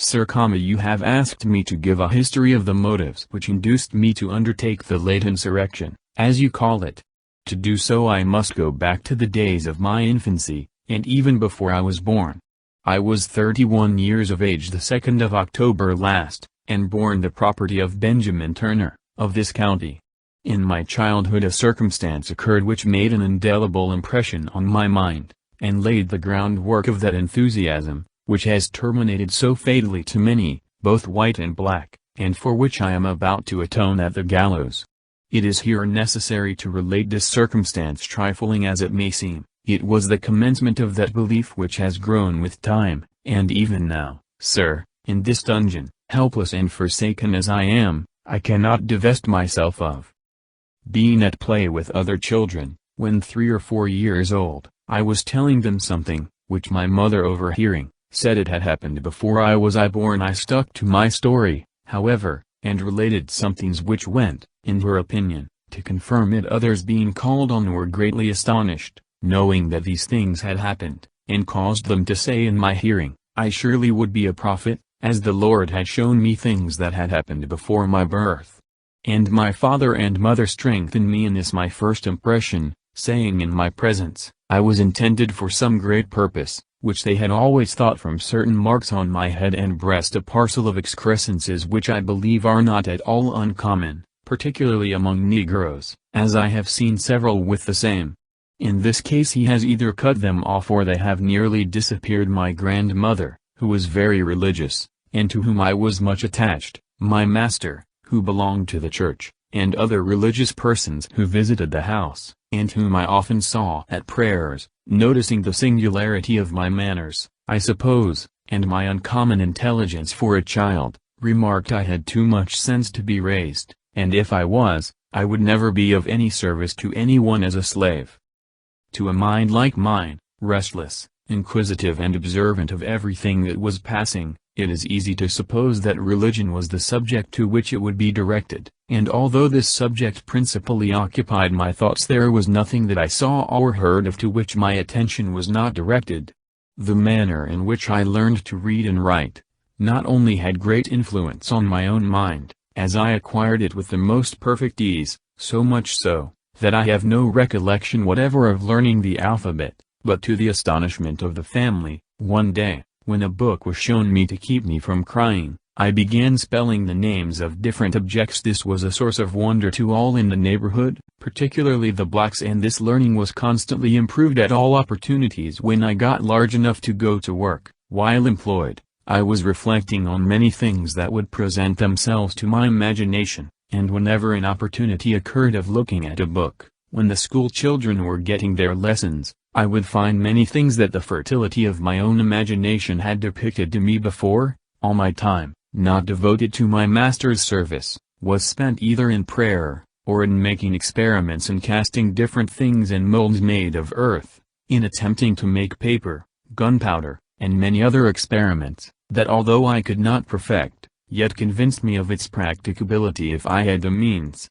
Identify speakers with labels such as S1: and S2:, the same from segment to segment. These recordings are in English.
S1: Sir, you have asked me to give a history of the motives which induced me to undertake the late insurrection, as you call it. To do so I must go back to the days of my infancy, and even before I was born. I was 31 years of age the 2nd of October last, and born the property of Benjamin Turner, of this county. In my childhood a circumstance occurred which made an indelible impression on my mind, and laid the groundwork of that enthusiasm, which has terminated so fatally to many, both white and black, and for which I am about to atone at the gallows. It is here necessary to relate this circumstance, trifling as it may seem. It was the commencement of that belief which has grown with time, and even now, sir, in this dungeon, helpless and forsaken as I am, I cannot divest myself of. Being at play with other children, when 3 or 4 years old, I was telling them something, which my mother overhearing, said it had happened before I was born. I stuck to my story, however, and related some things which went, in her opinion, to confirm it. Others being called on were greatly astonished, knowing that these things had happened, and caused them to say in my hearing, I surely would be a prophet, as the Lord had shown me things that had happened before my birth. And my father and mother strengthened me in this my first impression, saying in my presence, I was intended for some great purpose, which they had always thought from certain marks on my head and breast, a parcel of excrescences which I believe are not at all uncommon, particularly among Negroes, as I have seen several with the same. In this case he has either cut them off or they have nearly disappeared. My grandmother, who was very religious, and to whom I was much attached, my master, who belonged to the church, and other religious persons who visited the house, and whom I often saw at prayers, noticing the singularity of my manners, I suppose, and my uncommon intelligence for a child, remarked I had too much sense to be raised, and if I was, I would never be of any service to anyone as a slave. To a mind like mine, restless, inquisitive and observant of everything that was passing, it is easy to suppose that religion was the subject to which it would be directed, and although this subject principally occupied my thoughts, there was nothing that I saw or heard of to which my attention was not directed. The manner in which I learned to read and write, not only had great influence on my own mind, as I acquired it with the most perfect ease, so much so, that I have no recollection whatever of learning the alphabet, but to the astonishment of the family, one day, when a book was shown me to keep me from crying, I began spelling the names of different objects. This was a source of wonder to all in the neighborhood, particularly the blacks, and this learning was constantly improved at all opportunities. When I got large enough to go to work, while employed, I was reflecting on many things that would present themselves to my imagination, and whenever an opportunity occurred of looking at a book, when the school children were getting their lessons, I would find many things that the fertility of my own imagination had depicted to me before. All my time, not devoted to my master's service, was spent either in prayer, or in making experiments in casting different things in molds made of earth, in attempting to make paper, gunpowder, and many other experiments, that although I could not perfect, yet convinced me of its practicability if I had the means.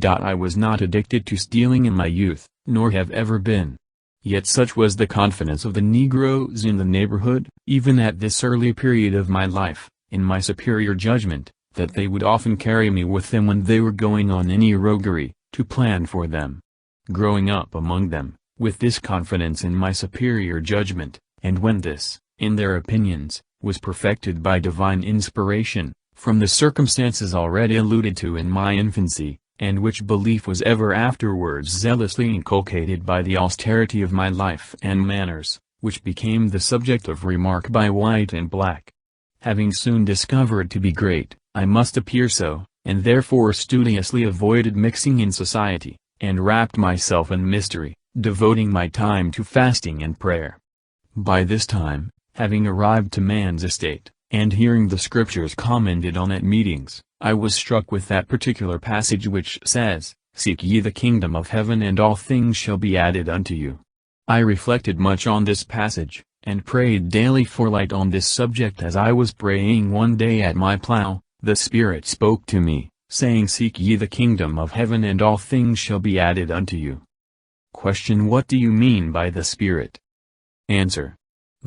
S1: I was not addicted to stealing in my youth, nor have ever been. Yet such was the confidence of the Negroes in the neighborhood, even at this early period of my life, in my superior judgment, that they would often carry me with them when they were going on any roguery, to plan for them. Growing up among them, with this confidence in my superior judgment, and when this, in their opinions, was perfected by divine inspiration, from the circumstances already alluded to in my infancy, and which belief was ever afterwards zealously inculcated by the austerity of my life and manners, which became the subject of remark by white and black. Having soon discovered to be great, I must appear so, and therefore studiously avoided mixing in society, and wrapped myself in mystery, devoting my time to fasting and prayer. By this time, having arrived to man's estate, and hearing the scriptures commented on at meetings, I was struck with that particular passage which says, "Seek ye the kingdom of heaven and all things shall be added unto you." I reflected much on this passage, and prayed daily for light on this subject. As I was praying one day at my plow, the Spirit spoke to me, saying, "Seek ye the kingdom of heaven and all things shall be added unto you." Question: What do you mean by the Spirit? Answer: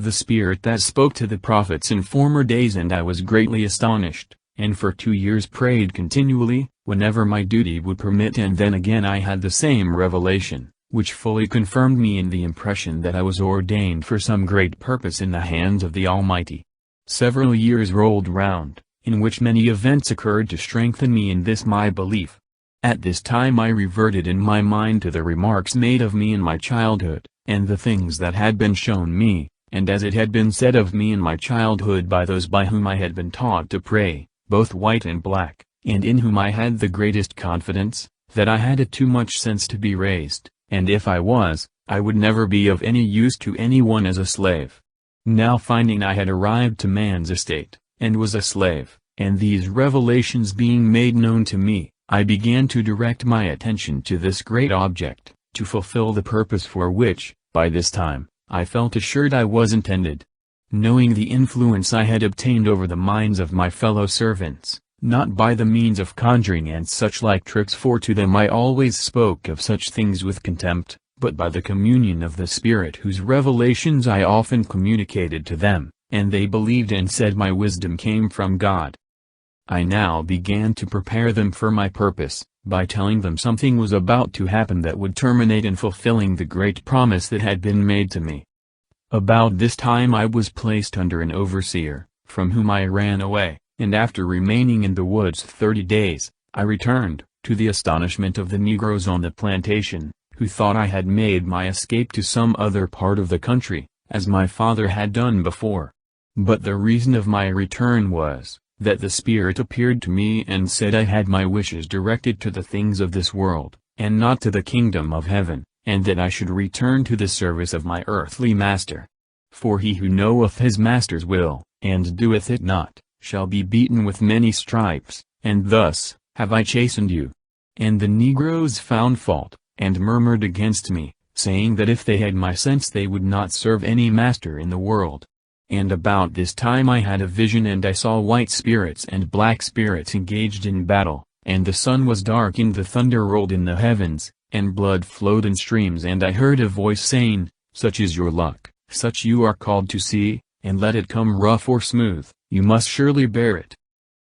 S1: the Spirit that spoke to the prophets in former days, and I was greatly astonished, and for 2 years prayed continually, whenever my duty would permit, and then again I had the same revelation, which fully confirmed me in the impression that I was ordained for some great purpose in the hands of the Almighty. Several years rolled round, in which many events occurred to strengthen me in this my belief. At this time I reverted in my mind to the remarks made of me in my childhood, and the things that had been shown me, and as it had been said of me in my childhood by those by whom I had been taught to pray, both white and black, and in whom I had the greatest confidence, that I had too much sense to be raised, and if I was, I would never be of any use to anyone as a slave. Now finding I had arrived to man's estate, and was a slave, and these revelations being made known to me, I began to direct my attention to this great object, to fulfill the purpose for which, by this time, I felt assured I was intended. Knowing the influence I had obtained over the minds of my fellow servants, not by the means of conjuring and such like tricks, for to them I always spoke of such things with contempt, but by the communion of the Spirit, whose revelations I often communicated to them, and they believed and said my wisdom came from God. I now began to prepare them for my purpose, by telling them something was about to happen that would terminate in fulfilling the great promise that had been made to me. About this time I was placed under an overseer, from whom I ran away, and after remaining in the woods 30 days, I returned, to the astonishment of the negroes on the plantation, who thought I had made my escape to some other part of the country, as my father had done before. But the reason of my return was, that the Spirit appeared to me and said I had my wishes directed to the things of this world, and not to the kingdom of heaven, and that I should return to the service of my earthly master. For he who knoweth his master's will, and doeth it not, shall be beaten with many stripes, and thus have I chastened you. And the negroes found fault, and murmured against me, saying that if they had my sense they would not serve any master in the world. And about this time I had a vision, and I saw white spirits and black spirits engaged in battle, and the sun was darkened, the thunder rolled in the heavens, and blood flowed in streams, and I heard a voice saying, "Such is your luck, such you are called to see, and let it come rough or smooth, you must surely bear it."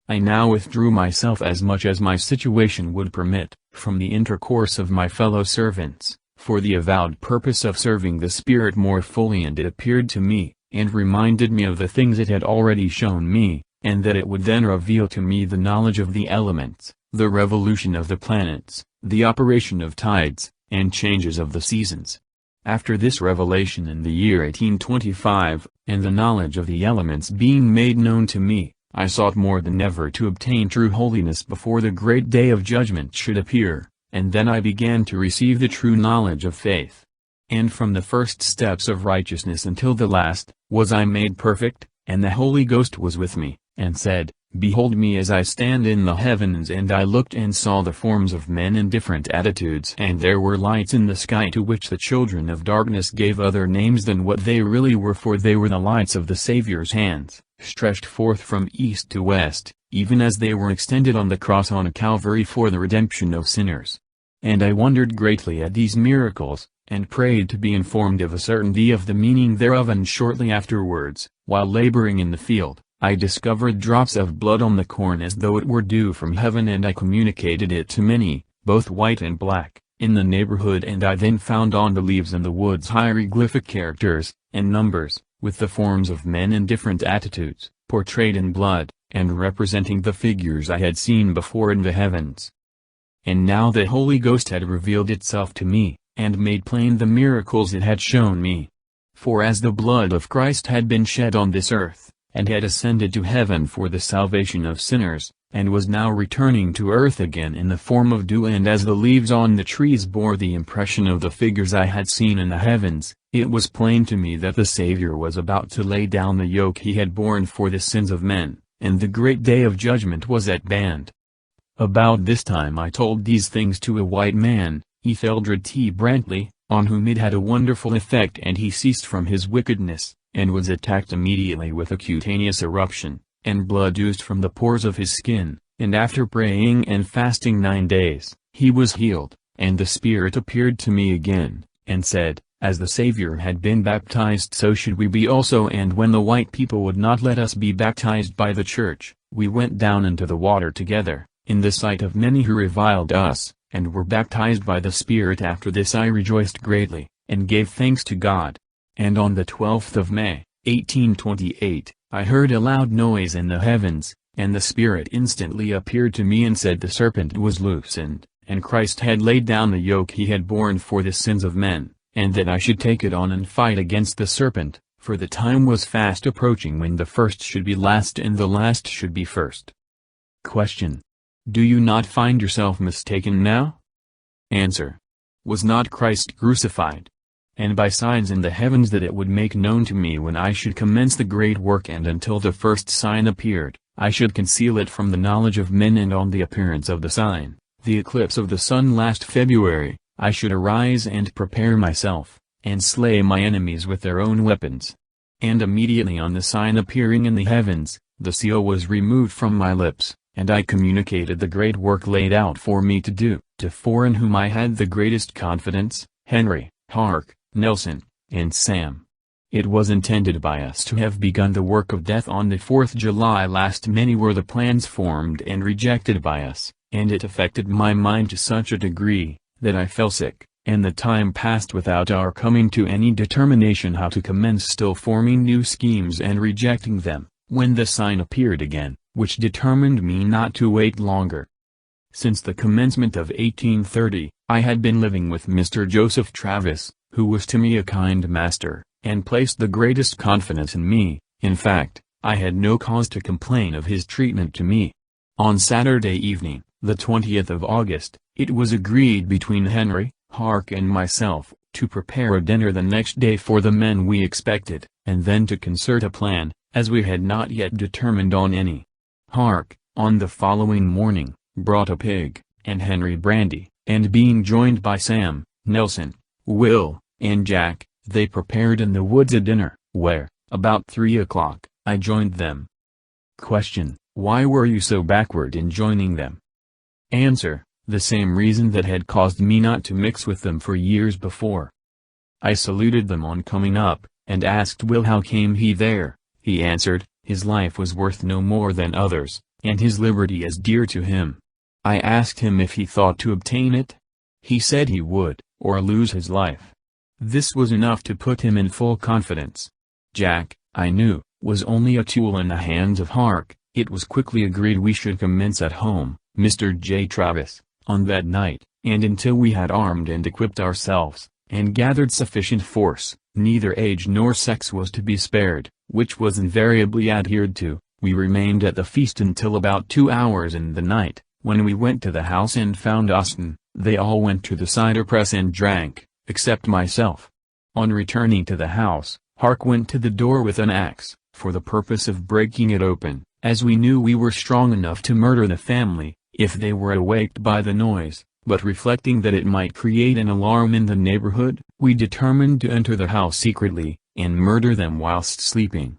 S1: I now withdrew myself as much as my situation would permit, from the intercourse of my fellow servants, for the avowed purpose of serving the Spirit more fully, and it appeared to me, and reminded me of the things it had already shown me, and that it would then reveal to me the knowledge of the elements, the revolution of the planets, the operation of tides, and changes of the seasons. After this revelation in the year 1825, and the knowledge of the elements being made known to me, I sought more than ever to obtain true holiness before the great day of judgment should appear, and then I began to receive the true knowledge of faith. And from the first steps of righteousness until the last, was I made perfect, and the Holy Ghost was with me, and said, "Behold me as I stand in the heavens." And I looked and saw the forms of men in different attitudes, and there were lights in the sky, to which the children of darkness gave other names than what they really were, for they were the lights of the Saviour's hands, stretched forth from east to west, even as they were extended on the cross on Calvary for the redemption of sinners. And I wondered greatly at these miracles, and prayed to be informed of a certainty of the meaning thereof. And shortly afterwards, while laboring in the field, I discovered drops of blood on the corn as though it were dew from heaven, and I communicated it to many, both white and black, in the neighborhood. And I then found on the leaves in the woods hieroglyphic characters, and numbers, with the forms of men in different attitudes, portrayed in blood, and representing the figures I had seen before in the heavens. And now the Holy Ghost had revealed itself to me, and made plain the miracles it had shown me. For as the blood of Christ had been shed on this earth, and had ascended to heaven for the salvation of sinners, and was now returning to earth again in the form of dew, and as the leaves on the trees bore the impression of the figures I had seen in the heavens, it was plain to me that the Savior was about to lay down the yoke he had borne for the sins of men, and the great day of judgment was at hand. About this time I told these things to a white man, Etheldred T. Brantley, on whom it had a wonderful effect, and he ceased from his wickedness, and was attacked immediately with a cutaneous eruption, and blood oozed from the pores of his skin, and after praying and fasting 9 days, he was healed. And the Spirit appeared to me again, and said, As the Savior had been baptized, so should we be also. And when the white people would not let us be baptized by the church, we went down into the water together, in the sight of many who reviled us, and were baptized by the Spirit. After this I rejoiced greatly, and gave thanks to God. And on the 12th of May, 1828, I heard a loud noise in the heavens, and the Spirit instantly appeared to me and said the serpent was loosened, and Christ had laid down the yoke he had borne for the sins of men, and that I should take it on and fight against the serpent, for the time was fast approaching when the first should be last and the last should be first. Question. Do you not find yourself mistaken now? Answer. Was not Christ crucified? And by signs in the heavens that it would make known to me when I should commence the great work, and until the first sign appeared, I should conceal it from the knowledge of men. And on the appearance of the sign, the eclipse of the sun last February, I should arise and prepare myself, and slay my enemies with their own weapons. And immediately on the sign appearing in the heavens, the seal was removed from my lips, and I communicated the great work laid out for me to do, to four in whom I had the greatest confidence, Henry, Hark, Nelson, and Sam. It was intended by us to have begun the work of death on the 4th July last. Many were the plans formed and rejected by us, and it affected my mind to such a degree, that I fell sick, and the time passed without our coming to any determination how to commence, still forming new schemes and rejecting them, when the sign appeared again, which determined me not to wait longer. Since the commencement of 1830, I had been living with Mr. Joseph Travis, who was to me a kind master, and placed the greatest confidence in me. In fact, I had no cause to complain of his treatment to me. On Saturday evening, the 20th of August, it was agreed between Henry, Hark and myself, to prepare a dinner the next day for the men we expected, and then to concert a plan, as we had not yet determined on any. Hark, on the following morning, brought a pig, and Henry brandy, and being joined by Sam, Nelson, Will, and Jack, they prepared in the woods a dinner, where, about 3 o'clock, I joined them. Question. Why were you so backward in joining them? Answer. The same reason that had caused me not to mix with them for years before. I saluted them on coming up, and asked Will how came he there. He answered, his life was worth no more than others, and his liberty as dear to him. I asked him if he thought to obtain it. He said he would, or lose his life. This was enough to put him in full confidence. Jack, I knew, was only a tool in the hands of Hark. It was quickly agreed we should commence at home, Mr. J. Travis, on that night, and until we had armed and equipped ourselves, and gathered sufficient force, neither age nor sex was to be spared, which was invariably adhered to. We remained at the feast until about 2 hours in the night, when we went to the house and found Austin. They all went to the cider press and drank, except myself. On returning to the house, Hark went to the door with an axe, for the purpose of breaking it open, as we knew we were strong enough to murder the family, if they were awaked by the noise, but reflecting that it might create an alarm in the neighborhood, we determined to enter the house secretly, and murder them whilst sleeping.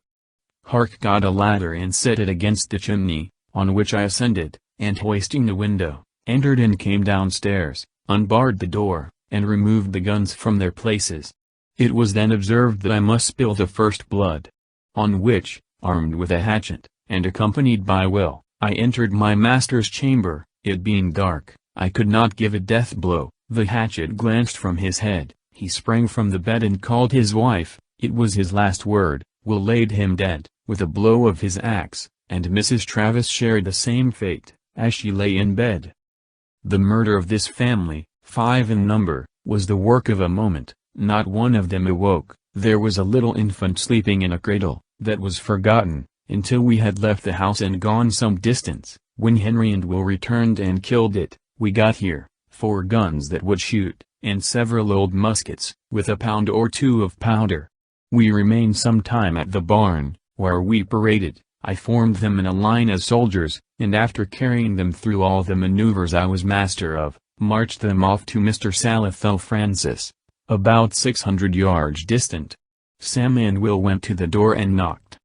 S1: Hark got a ladder and set it against the chimney, on which I ascended, and hoisting the window, entered and came downstairs, unbarred the door, and removed the guns from their places. It was then observed that I must spill the first blood. On which, armed with a hatchet, and accompanied by Will, I entered my master's chamber. It being dark, I could not give a death blow. The hatchet glanced from his head, he sprang from the bed and called his wife. It was his last word. Will laid him dead, with a blow of his axe, and Mrs. Travis shared the same fate, as she lay in bed. The murder of this family, 5 in number, was the work of a moment. Not one of them awoke. There was a little infant sleeping in a cradle, that was forgotten, until we had left the house and gone some distance, when Henry and Will returned and killed it. We got here 4 guns that would shoot, and several old muskets, with a pound or 2 of powder. We remained some time at the barn, where we paraded. I formed them in a line as soldiers, and after carrying them through all the maneuvers I was master of, marched them off to Mr. Salithel Francis, about 600 yards distant. Sam and Will went to the door and knocked.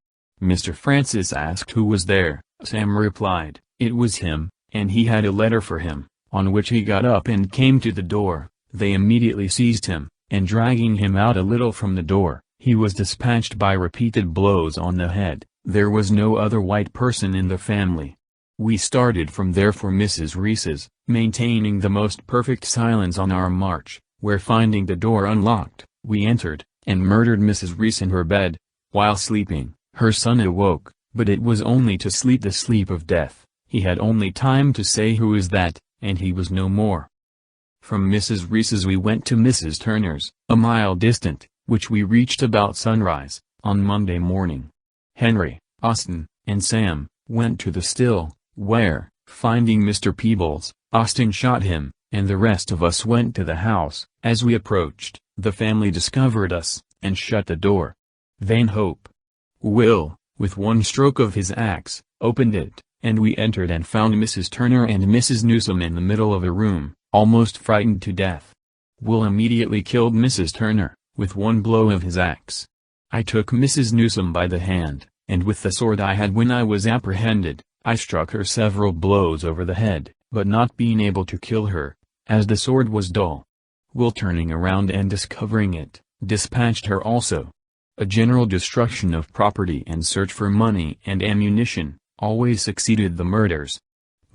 S1: Mr. Francis asked who was there. Sam replied, it was him, and he had a letter for him, on which he got up and came to the door. They immediately seized him, and dragging him out a little from the door, he was dispatched by repeated blows on the head. There was no other white person in the family. We started from there for Mrs. Reese's, maintaining the most perfect silence on our march, where finding the door unlocked, we entered, and murdered Mrs. Reese in her bed. While sleeping, her son awoke, but it was only to sleep the sleep of death. He had only time to say "Who is that?" and he was no more. From Mrs. Reese's we went to Mrs. Turner's, a mile distant, which we reached about sunrise, on Monday morning. Henry, Austin, and Sam, went to the still, where, finding Mr. Peebles, Austin shot him, and the rest of us went to the house. As we approached, the family discovered us, and shut the door. Vain hope. Will, with one stroke of his axe, opened it, and we entered and found Mrs. Turner and Mrs. Newsome in the middle of a room, almost frightened to death. Will immediately killed Mrs. Turner, with one blow of his axe. I took Mrs. Newsome by the hand, and with the sword I had when I was apprehended, I struck her several blows over the head, but not being able to kill her, as the sword was dull. Will, turning around and discovering it, dispatched her also. A general destruction of property and search for money and ammunition always succeeded the murders.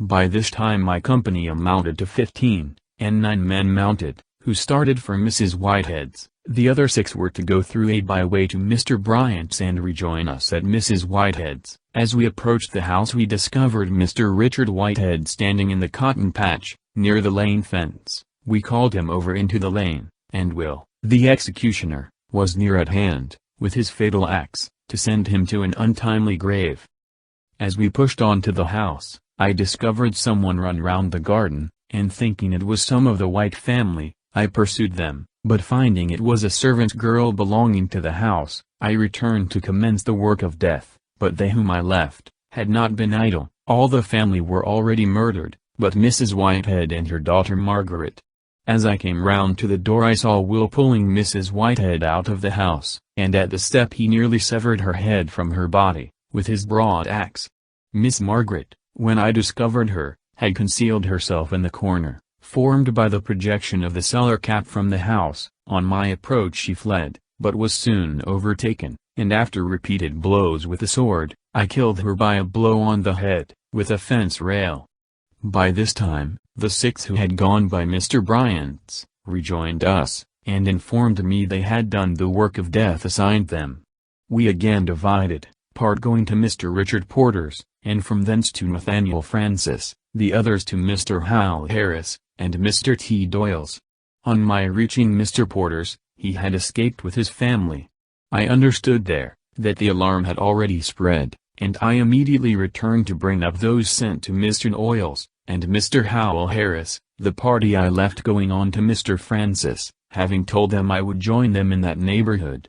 S1: By this time my company amounted to 15, and 9 men mounted, who started for Mrs. Whitehead's. The other 6 were to go through a byway to Mr. Bryant's and rejoin us at Mrs. Whitehead's. As we approached the house we discovered Mr. Richard Whitehead standing in the cotton patch, near the lane fence. We called him over into the lane, and Will, the executioner, was near at hand, with his fatal axe, to send him to an untimely grave. As we pushed on to the house, I discovered someone run round the garden, and thinking it was some of the White family, I pursued them, but finding it was a servant girl belonging to the house, I returned to commence the work of death, but they whom I left, had not been idle. All the family were already murdered, but Mrs. Whitehead and her daughter Margaret. As I came round to the door I saw Will pulling Mrs. Whitehead out of the house, and at the step he nearly severed her head from her body, with his broad axe. Miss Margaret, when I discovered her, had concealed herself in the corner, formed by the projection of the cellar cap from the house. On my approach she fled, but was soon overtaken, and after repeated blows with the sword, I killed her by a blow on the head, with a fence rail. By this time, the 6 who had gone by Mr. Bryant's, rejoined us, and informed me they had done the work of death assigned them. We again divided, part going to Mr. Richard Porter's, and from thence to Nathaniel Francis, the others to Mr. Howell Harris, and Mr. T. Doyle's. On my reaching Mr. Porter's, he had escaped with his family. I understood there, that the alarm had already spread, and I immediately returned to bring up those sent to Mr. Doyle's, and Mr. Howell Harris. The party I left going on to Mr. Francis, having told them I would join them in that neighborhood.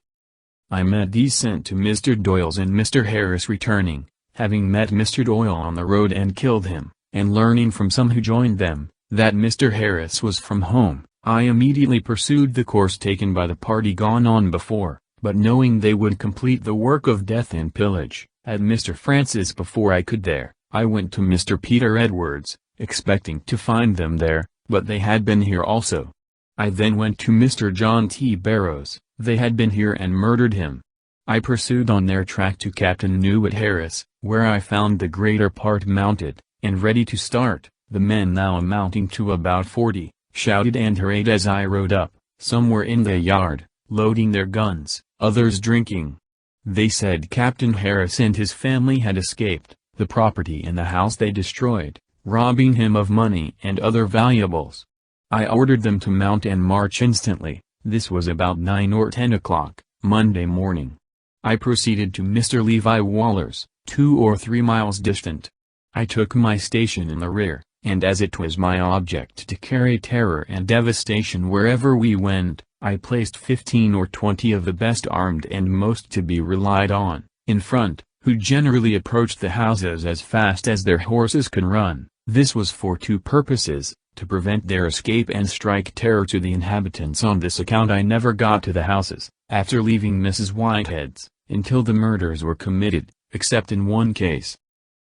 S1: I met these sent to Mr. Doyle's and Mr. Harris returning, having met Mr. Doyle on the road and killed him, and learning from some who joined them, that Mr. Harris was from home, I immediately pursued the course taken by the party gone on before, but knowing they would complete the work of death and pillage, at Mr. Francis before I could there, I went to Mr. Peter Edwards, expecting to find them there, but they had been here also. I then went to Mr. John T. Barrows, they had been here and murdered him. I pursued on their track to Captain Newett Harris, where I found the greater part mounted, and ready to start. The men, now amounting to about 40, shouted and hurried as I rode up. Some were in the yard, loading their guns, others drinking. They said Captain Harris and his family had escaped, the property in the house they destroyed, robbing him of money and other valuables. I ordered them to mount and march instantly. This was about 9 or 10 o'clock, Monday morning. I proceeded to Mr. Levi Waller's, 2 or 3 miles distant. I took my station in the rear, and as it was my object to carry terror and devastation wherever we went, I placed 15 or 20 of the best armed and most to be relied on, in front, who generally approached the houses as fast as their horses could run. This was for 2 purposes, to prevent their escape and strike terror to the inhabitants. On this account I never got to the houses, after leaving Mrs. Whitehead's, until the murders were committed, except in one case.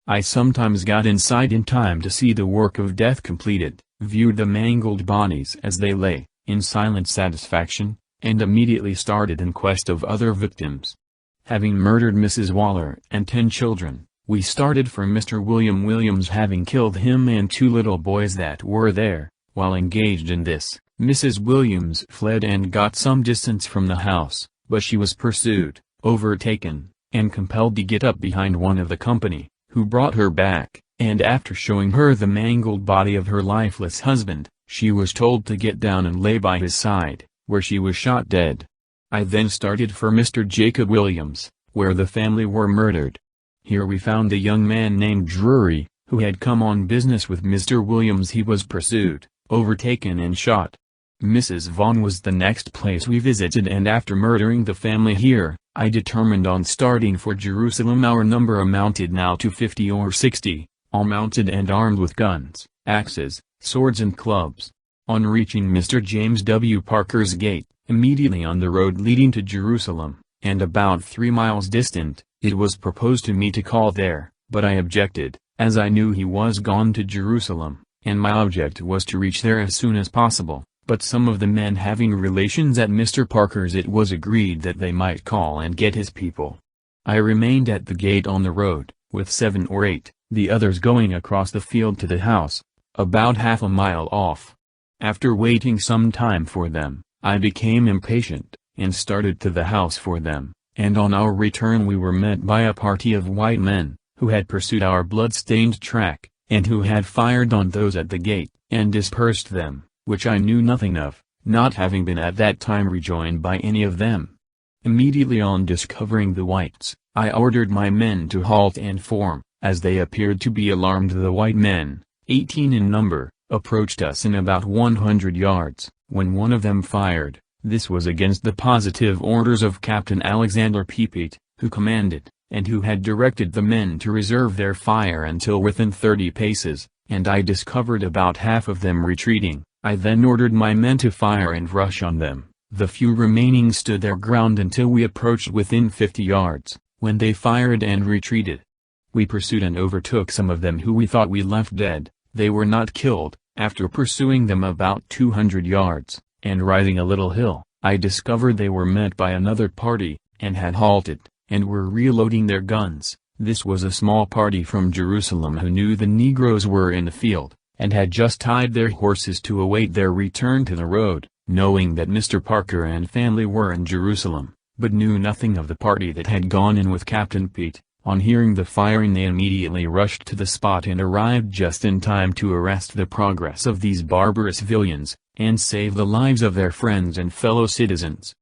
S1: I sometimes got inside in time to see the work of death completed, viewed the mangled bodies as they lay, in silent satisfaction, and immediately started in quest of other victims. Having murdered Mrs. Waller and 10 children, we started for Mr. William Williams, having killed him and 2 little boys that were there. While engaged in this, Mrs. Williams fled and got some distance from the house, but she was pursued, overtaken, and compelled to get up behind one of the company, who brought her back, and after showing her the mangled body of her lifeless husband, she was told to get down and lay by his side, where she was shot dead. I then started for Mr. Jacob Williams, where the family were murdered. Here we found a young man named Drury, who had come on business with Mr. Williams. He was pursued, overtaken and shot. Mrs. Vaughan was the next place we visited, and after murdering the family here, I determined on starting for Jerusalem. Our number amounted now to 50 or 60, all mounted and armed with guns, axes, swords and clubs. On reaching Mr. James W. Parker's gate, immediately on the road leading to Jerusalem, and about 3 miles distant, it was proposed to me to call there, but I objected, as I knew he was gone to Jerusalem, and my object was to reach there as soon as possible. But some of the men having relations at Mr. Parker's, it was agreed that they might call and get his people. I remained at the gate on the road, with 7 or 8, the others going across the field to the house, about half a mile off. After waiting some time for them, I became impatient, and started to the house for them, and on our return we were met by a party of white men, who had pursued our blood-stained track, and who had fired on those at the gate, and dispersed them, which I knew nothing of, not having been at that time rejoined by any of them. Immediately on discovering the whites, I ordered my men to halt and form, as they appeared to be alarmed. The white men, 18 in number, approached us in about 100 yards, when one of them fired. This was against the positive orders of Captain Alexander Peepit, who commanded, and who had directed the men to reserve their fire until within 30 paces, and I discovered about half of them retreating. I then ordered my men to fire and rush on them. The few remaining stood their ground until we approached within 50 yards, when they fired and retreated. We pursued and overtook some of them who we thought we left dead. They were not killed. After pursuing them about 200 yards, and rising a little hill, I discovered they were met by another party, and had halted, and were reloading their guns. This was a small party from Jerusalem who knew the Negroes were in the field, and had just tied their horses to await their return to the road, knowing that Mr. Parker and family were in Jerusalem, but knew nothing of the party that had gone in with Captain Pete. On hearing the firing, they immediately rushed to the spot and arrived just in time to arrest the progress of these barbarous villains, and save the lives of their friends and fellow citizens.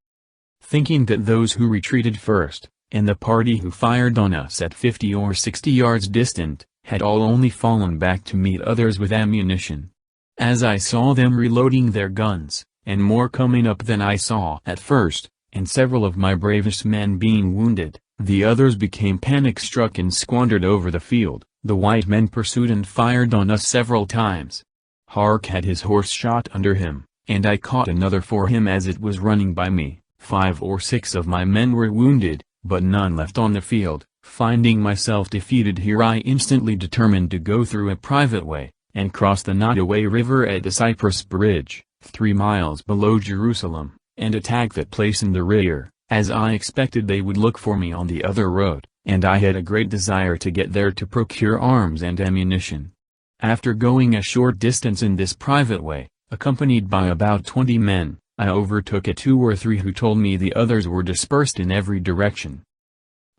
S1: Thinking that those who retreated first, and the party who fired on us at 50 or 60 yards distant, had all only fallen back to meet others with ammunition. As I saw them reloading their guns, and more coming up than I saw at first, and several of my bravest men being wounded, the others became panic-struck and squandered over the field. The white men pursued and fired on us several times. Hark had his horse shot under him, and I caught another for him as it was running by me. 5 or 6 of my men were wounded, but none left on the field. Finding myself defeated here, I instantly determined to go through a private way, and cross the Nottoway River at the Cypress Bridge, 3 miles below Jerusalem, and attack that place in the rear, as I expected they would look for me on the other road, and I had a great desire to get there to procure arms and ammunition. After going a short distance in this private way, accompanied by about 20 men, I overtook a 2 or 3 who told me the others were dispersed in every direction.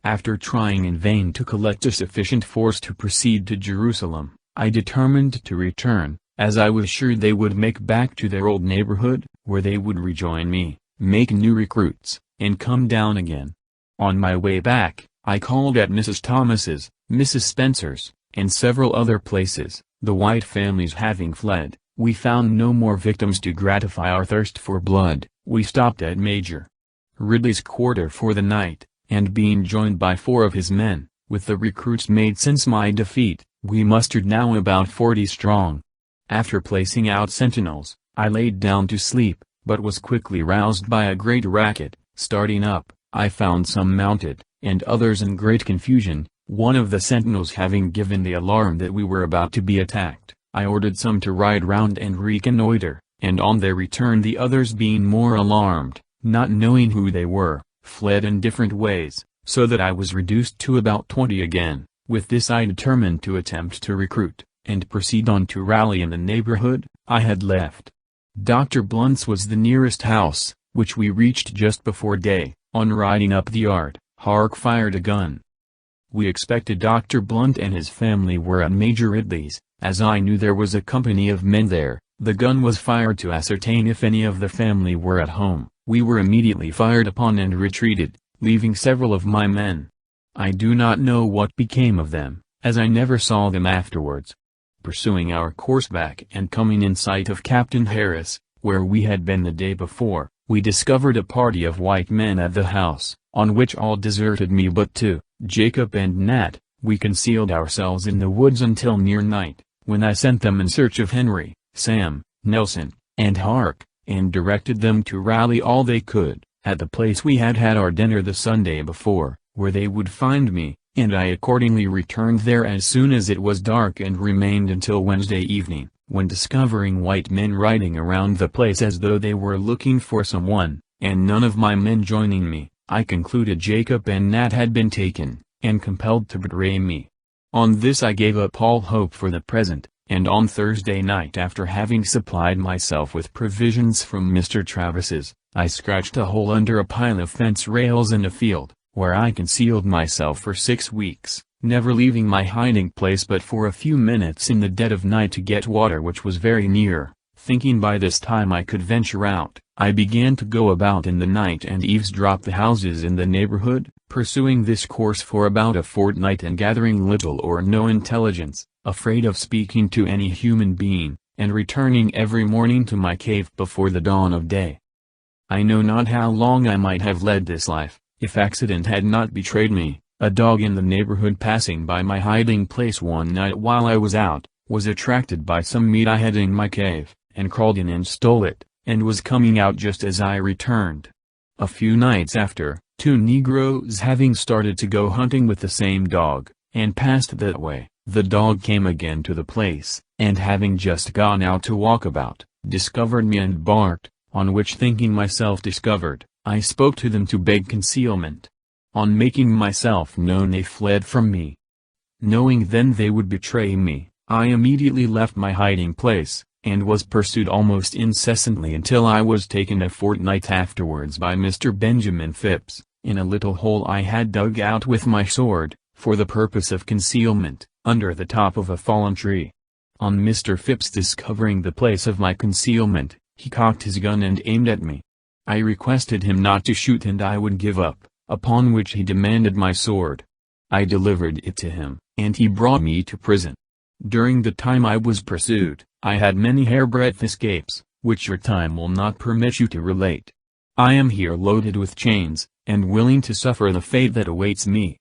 S1: After trying in vain to collect a sufficient force to proceed to Jerusalem, I determined to return, as I was sure they would make back to their old neighborhood, where they would rejoin me, make new recruits, and come down again. On my way back, I called at Mrs. Thomas's, Mrs. Spencer's, and several other places. The white families having fled, we found no more victims to gratify our thirst for blood. We stopped at Major Ridley's quarter for the night, and being joined by 4 of his men, with the recruits made since my defeat, we mustered now about 40 strong. After placing out sentinels, I laid down to sleep, but was quickly roused by a great racket. Starting up, I found some mounted, and others in great confusion. One of the sentinels having given the alarm that we were about to be attacked, I ordered some to ride round and reconnoiter, and on their return the others, being more alarmed, not knowing who they were, fled in different ways, so that I was reduced to about 20 again. With this I determined to attempt to recruit, and proceed on to rally in the neighborhood I had left. Dr. Blunt's was the nearest house, which we reached just before day. On riding up the yard, Hark fired a gun. We expected Dr. Blunt and his family were at Major Ridley's. As I knew there was a company of men there, the gun was fired to ascertain if any of the family were at home. We were immediately fired upon and retreated, leaving several of my men. I do not know what became of them, as I never saw them afterwards. Pursuing our course back and coming in sight of Captain Harris, where we had been the day before, we discovered a party of white men at the house, on which all deserted me but two, Jacob and Nat. We concealed ourselves in the woods until near night, when I sent them in search of Henry, Sam, Nelson, and Hark, and directed them to rally all they could, at the place we had had our dinner the Sunday before, where they would find me, and I accordingly returned there as soon as it was dark and remained until Wednesday evening, when discovering white men riding around the place as though they were looking for someone, and none of my men joining me, I concluded Jacob and Nat had been taken, and compelled to betray me. On this I gave up all hope for the present, and on Thursday night, after having supplied myself with provisions from Mr. Travis's, I scratched a hole under a pile of fence rails in a field, where I concealed myself for 6 weeks, never leaving my hiding place but for a few minutes in the dead of night to get water, which was very near. Thinking by this time I could venture out, I began to go about in the night and eavesdrop the houses in the neighborhood, pursuing this course for about a fortnight and gathering little or no intelligence, afraid of speaking to any human being, and returning every morning to my cave before the dawn of day. I know not how long I might have led this life, if accident had not betrayed me. A dog in the neighborhood passing by my hiding place one night while I was out, was attracted by some meat I had in my cave, and crawled in and stole it, and was coming out just as I returned. A few nights after, 2 Negroes having started to go hunting with the same dog, and passed that way, the dog came again to the place, and having just gone out to walk about, discovered me and barked, on which, thinking myself discovered, I spoke to them to beg concealment. On making myself known they fled from me. Knowing then they would betray me, I immediately left my hiding place, and was pursued almost incessantly until I was taken a fortnight afterwards by Mr. Benjamin Phipps, in a little hole I had dug out with my sword, for the purpose of concealment, under the top of a fallen tree. On Mr. Phipps discovering the place of my concealment, he cocked his gun and aimed at me. I requested him not to shoot and I would give up, upon which he demanded my sword. I delivered it to him, and he brought me to prison. During the time I was pursued, I had many hairbreadth escapes, which your time will not permit you to relate. I am here loaded with chains, and willing to suffer the fate that awaits me.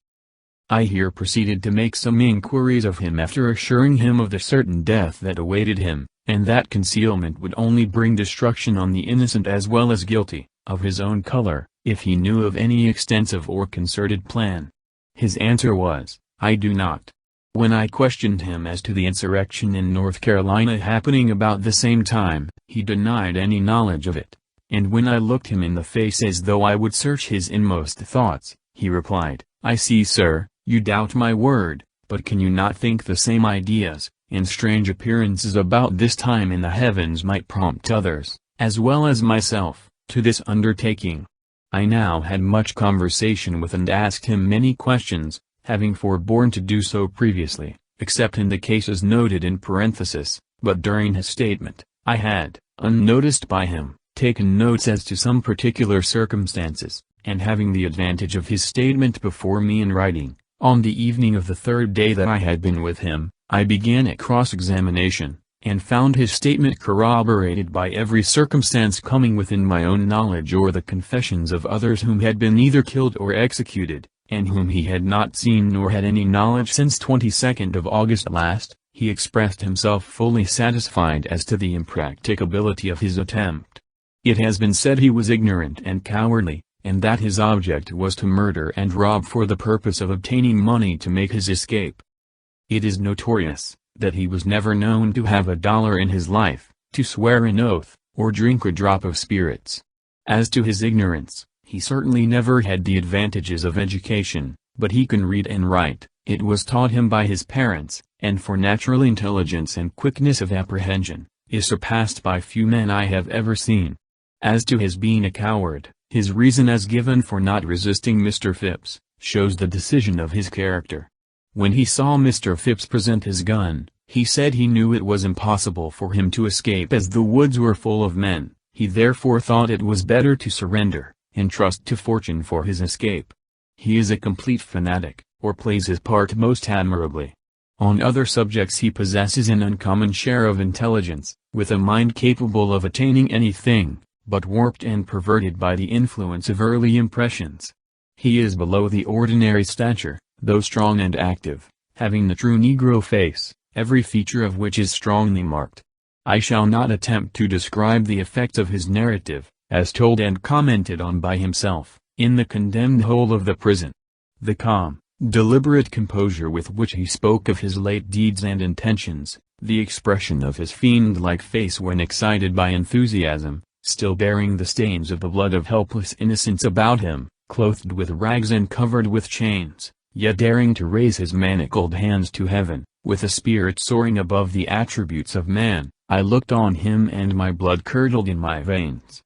S1: I here proceeded to make some inquiries of him after assuring him of the certain death that awaited him, and that concealment would only bring destruction on the innocent as well as guilty, of his own color, if he knew of any extensive or concerted plan. His answer was, I do not. When I questioned him as to the insurrection in North Carolina happening about the same time, he denied any knowledge of it, and when I looked him in the face as though I would search his inmost thoughts, he replied, I see, sir, you doubt my word, but can you not think the same ideas, and strange appearances about this time in the heavens might prompt others, as well as myself, to this undertaking? I now had much conversation with and asked him many questions, having forborne to do so previously, except in the cases noted in parenthesis, but during his statement, I had, unnoticed by him, taken notes as to some particular circumstances, and having the advantage of his statement before me in writing, on the evening of the 3rd day that I had been with him, I began a cross-examination, and found his statement corroborated by every circumstance coming within my own knowledge or the confessions of others whom had been either killed or executed, and whom he had not seen nor had any knowledge since 22nd of August last. He expressed himself fully satisfied as to the impracticability of his attempt. It has been said he was ignorant and cowardly, and that his object was to murder and rob for the purpose of obtaining money to make his escape. It is notorious that he was never known to have $1 in his life, to swear an oath, or drink a drop of spirits. As to his ignorance, he certainly never had the advantages of education, but he can read and write. It was taught him by his parents, and for natural intelligence and quickness of apprehension, is surpassed by few men I have ever seen. As to his being a coward, his reason as given for not resisting Mr. Phipps, shows the decision of his character. When he saw Mr. Phipps present his gun, he said he knew it was impossible for him to escape as the woods were full of men, he therefore thought it was better to surrender, and trust to fortune for his escape. He is a complete fanatic, or plays his part most admirably. On other subjects he possesses an uncommon share of intelligence, with a mind capable of attaining anything, but warped and perverted by the influence of early impressions. He is below the ordinary stature, though strong and active, having the true Negro face, every feature of which is strongly marked. I shall not attempt to describe the effects of his narrative, as told and commented on by himself, in the condemned hole of the prison. The calm, deliberate composure with which he spoke of his late deeds and intentions, the expression of his fiend-like face when excited by enthusiasm, still bearing the stains of the blood of helpless innocence about him, clothed with rags and covered with chains, yet daring to raise his manacled hands to heaven, with a spirit soaring above the attributes of man, I looked on him and my blood curdled in my veins.